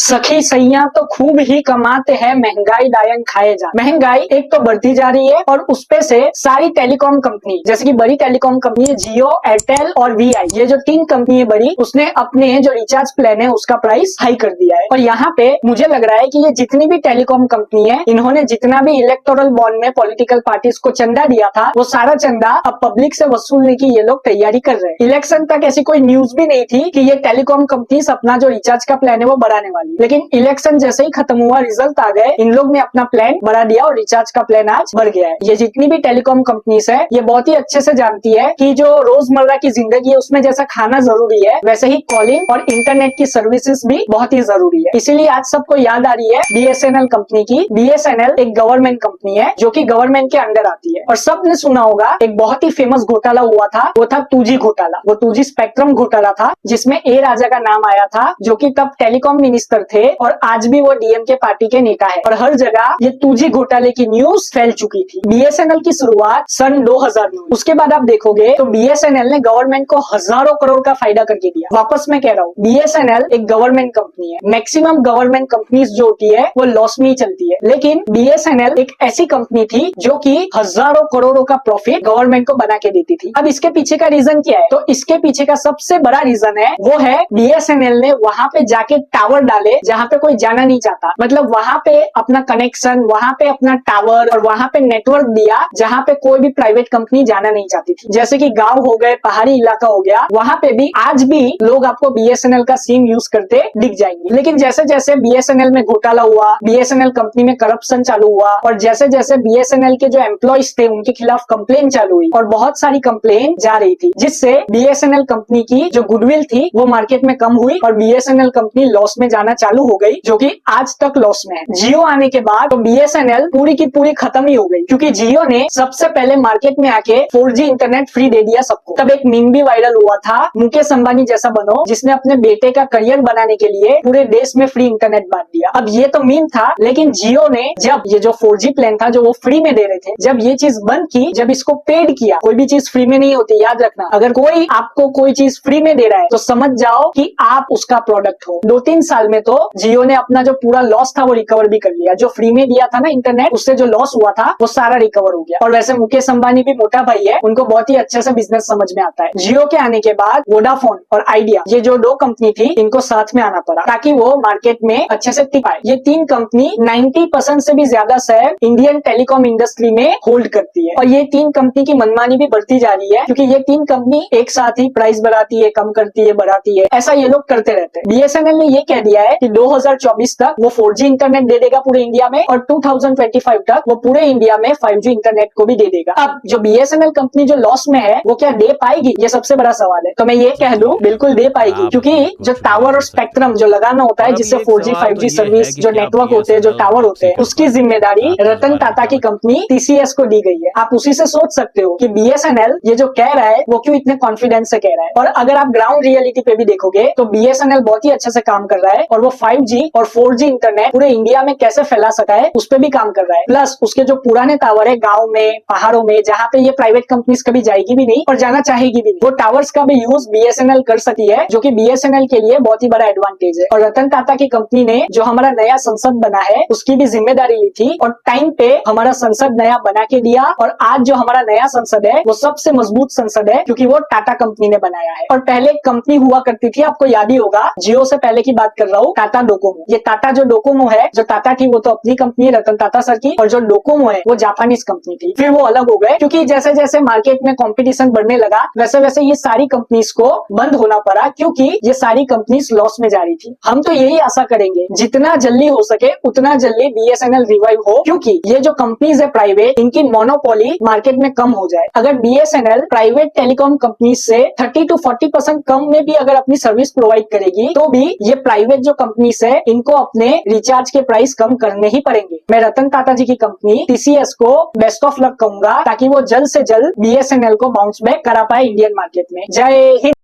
सखी सैया तो खूब ही कमाते हैं, महंगाई डायन खाए जा। महंगाई एक तो बढ़ती जा रही है और उसपे से सारी टेलीकॉम कंपनी, जैसे कि बड़ी टेलीकॉम कंपनी है जियो, एयरटेल और वीआई, ये जो तीन कंपनी है बड़ी, उसने अपने जो रिचार्ज प्लान है उसका प्राइस हाई कर दिया है। और यहाँ पे मुझे लग रहा है कि ये जितनी भी टेलीकॉम कंपनी है, इन्होंने जितना भी इलेक्टोरल बॉन्ड में पॉलिटिकल पार्टीज को चंदा दिया था, वो सारा चंदा अब पब्लिक से वसूलने की ये लोग तैयारी कर रहे हैं। इलेक्शन तक ऐसी कोई न्यूज भी नहीं थी कि ये टेलीकॉम कंपनी अपना जो रिचार्ज का प्लान है वो बढ़ाने वाली, लेकिन इलेक्शन जैसे ही खत्म हुआ, रिजल्ट आ गए, इन लोग ने अपना प्लान बढ़ा दिया और रिचार्ज का प्लान आज बढ़ गया है। ये जितनी भी टेलीकॉम कंपनीज है, ये बहुत ही अच्छे से जानती है कि जो रोजमर्रा की जिंदगी है उसमें जैसा खाना जरूरी है, वैसे ही कॉलिंग और इंटरनेट की सर्विसेज भी बहुत ही जरूरी है। इसीलिए आज सबको याद आ रही है बीएसएनएल कंपनी की। बीएसएनएल एक गवर्नमेंट कंपनी है जो कि गवर्नमेंट के अंडर आती है, और सबने सुना होगा एक बहुत ही फेमस घोटाला हुआ था, वो था 2G घोटाला। वो 2G स्पेक्ट्रम घोटाला था, जिसमें ए राजा का नाम आया था, जो कि तब टेलीकॉम मिनिस्टर थे और आज भी वो डीएमके पार्टी के नेता है। और हर जगह ये 2G घोटाले की न्यूज फैल चुकी थी। बीएसएनएल की शुरुआत सन 2000 में, उसके बाद आप देखोगे तो बीएसएनएल ने गवर्नमेंट को हजारों करोड़ का फायदा करके दिया। वापस मैं कह रहा हूँ, बीएसएनएल एक गवर्नमेंट कंपनी है। मैक्सिमम गवर्नमेंट कंपनीज जो होती है वो लॉस में ही चलती है, लेकिन बीएसएनएल एक ऐसी कंपनी थी जो कि हजारों करोड़ों का प्रॉफिट गवर्नमेंट को बना के देती थी। अब इसके पीछे का रीजन क्या है? तो इसके पीछे का सबसे बड़ा रीजन है, वो है बीएसएनएल ने वहां पे जाके टावर डाले जहां पे कोई जाना नहीं चाहता। मतलब वहां पे अपना कनेक्शन, वहां पे अपना टावर और वहां पे नेटवर्क दिया जहां पे कोई भी प्राइवेट कंपनी जाना नहीं चाहती थी। जैसे कि गांव हो गए, पहाड़ी इलाका हो गया, वहां पे भी आज भी लोग आपको बीएसएनएल का सिम यूज करते दिख जाएंगे। लेकिन जैसे जैसे बीएसएनएल में घोटाला हुआ, बीएसएनएल कंपनी में करप्शन चालू हुआ, और जैसे जैसे बीएसएनएल के जो एम्प्लॉइज थे उनके खिलाफ कंप्लेन चालू हुई, और बहुत सारी कंप्लेन जा रही थी, जिससे बीएसएनएल कंपनी की जो गुडविल थी वो मार्केट में कम हुई और बीएसएनएल कंपनी लॉस में जाना चालू हो गई, जो कि आज तक लॉस में है। जियो आने के बाद तो बीएसएनएल पूरी की पूरी खत्म ही हो गई, क्योंकि जियो ने सबसे पहले मार्केट में आके 4G इंटरनेट फ्री दे दिया सबको। तब एक मीम भी वायरल हुआ था, मुकेश अंबानी जैसा बनो, जिसने अपने बेटे का करियर बनाने के लिए पूरे देश में फ्री इंटरनेट बांट दिया। अब ये तो मीम था, लेकिन जियो ने जब ये जो 4G प्लान था जो वो फ्री में दे रहे थे, जब ये चीज बंद की, जब इसको पेड किया, कोई भी चीज फ्री में नहीं होती, याद रखना। अगर कोई आपको कोई चीज फ्री में दे रहा है तो समझ जाओ कि आप उसका प्रोडक्ट हो। 2-3 साल में तो जियो ने अपना जो पूरा लॉस था वो रिकवर भी कर लिया। जो फ्री में दिया था ना इंटरनेट, उससे जो लॉस हुआ था वो सारा रिकवर हो गया। और वैसे मुकेश अंबानी भी मोटा भाई है, उनको बहुत ही अच्छे से बिजनेस समझ में आता है। जियो के आने के बाद वोडाफोन और आइडिया, ये जो दो कंपनी थी, इनको साथ में आना पड़ा ताकि वो मार्केट में अच्छे से टिक पाए। ये तीन कंपनी 90% से भी ज्यादा शेयर इंडियन टेलीकॉम इंडस्ट्री में होल्ड करती है, और ये तीन कंपनी की मनमानी भी बढ़ती जा रही है, क्योंकि ये तीन कंपनी एक साथ ही प्राइस बढ़ाती है, कम करती है, बढ़ाती है, ऐसा ये लोग करते रहते हैं। बीएसएनएल ने ये कह दिया है कि 2024 तक वो 4G इंटरनेट दे देगा पूरे इंडिया में, और 2025 तक वो पूरे इंडिया में 5G इंटरनेट को भी दे देगा। अब जो बीएसएनएल कंपनी जो लॉस में है, वो क्या दे पाएगी? ये सबसे बड़ा सवाल है। तो मैं ये कह दूं, बिल्कुल दे पाएगी, क्योंकि जो टावर और स्पेक्ट्रम जो लगाना होता है, जिससे 4G 5G सर्विस, जो नेटवर्क होते हैं, जो टावर होते हैं, उसकी जिम्मेदारी रतन टाटा की कंपनी टीसीएस को दी गई है। आप उसी से सोच सकते हो कि बीएसएनएल ये जो कह रहा है वो क्यों इतने कॉन्फिडेंस से कह रहा है। और अगर आप ग्राउंड रियलिटी पे भी देखोगे तो बीएसएनएल बहुत ही अच्छे से काम कर रहा है, और वो 5G और 4G इंटरनेट पूरे इंडिया में कैसे फैला सका है उस पर भी काम कर रहा है। प्लस उसके जो पुराने टावर है गाँव में, पहाड़ों में, जहाँ पे ये प्राइवेट कंपनीज कभी जाएगी भी नहीं और जाना चाहेगी भी नहीं, वो टावर्स का भी यूज बीएसएनएल कर सकती है, जो कि बीएसएनएल के लिए बहुत ही बड़ा एडवांटेज है। और रतन टाटा की कंपनी ने जो हमारा नया संसद बना है उसकी भी जिम्मेदारी ली थी, और टाइम पे हमारा संसद नया बना के दिया। और आज जो हमारा नया संसद है वो सबसे मजबूत संसद है, क्योंकि वो टाटा कंपनी ने बनाया है। और पहले एक कंपनी हुआ करती थी, आपको याद ही होगा, जियो से पहले की बात कर रहा हूँ, टाटा डोकोमो। ये टाटा जो डोकोमो है, जो टाटा थी वो तो अपनी कंपनी है रतन टाटा सर की, और जो डोकोमो है वो जापानीज कंपनी थी। फिर वो अलग हो गए, क्योंकि जैसे जैसे मार्केट में कंपटीशन बढ़ने लगा, वैसे वैसे ये सारी कंपनीज को बंद होना पड़ा, क्योंकि ये सारी कंपनीज लॉस में जा रही थी। हम तो यही आशा करेंगे जितना जल्दी हो सके उतना जल्दी बीएसएनएल रिवाइव हो, क्योंकि ये जो कंपनीज है प्राइवेट, इनकी मोनोपोली मार्केट में कम हो जाए। अगर बीएसएनएल प्राइवेट टेलीकॉम कंपनी से 30 to 40% कम में भी अगर अपनी सर्विस प्रोवाइड करेगी, तो भी ये प्राइवेट जो कंपनीज है इनको अपने रिचार्ज के प्राइस कम करने ही पड़ेंगे। मैं रतन टाटा जी की कंपनी टीसीएस को बेस्ट ऑफ लक कहूंगा, ताकि वो जल्द से जल्द बीएसएनएल को बाउंस बैक करा पाए इंडियन मार्केट में। जय हिंद।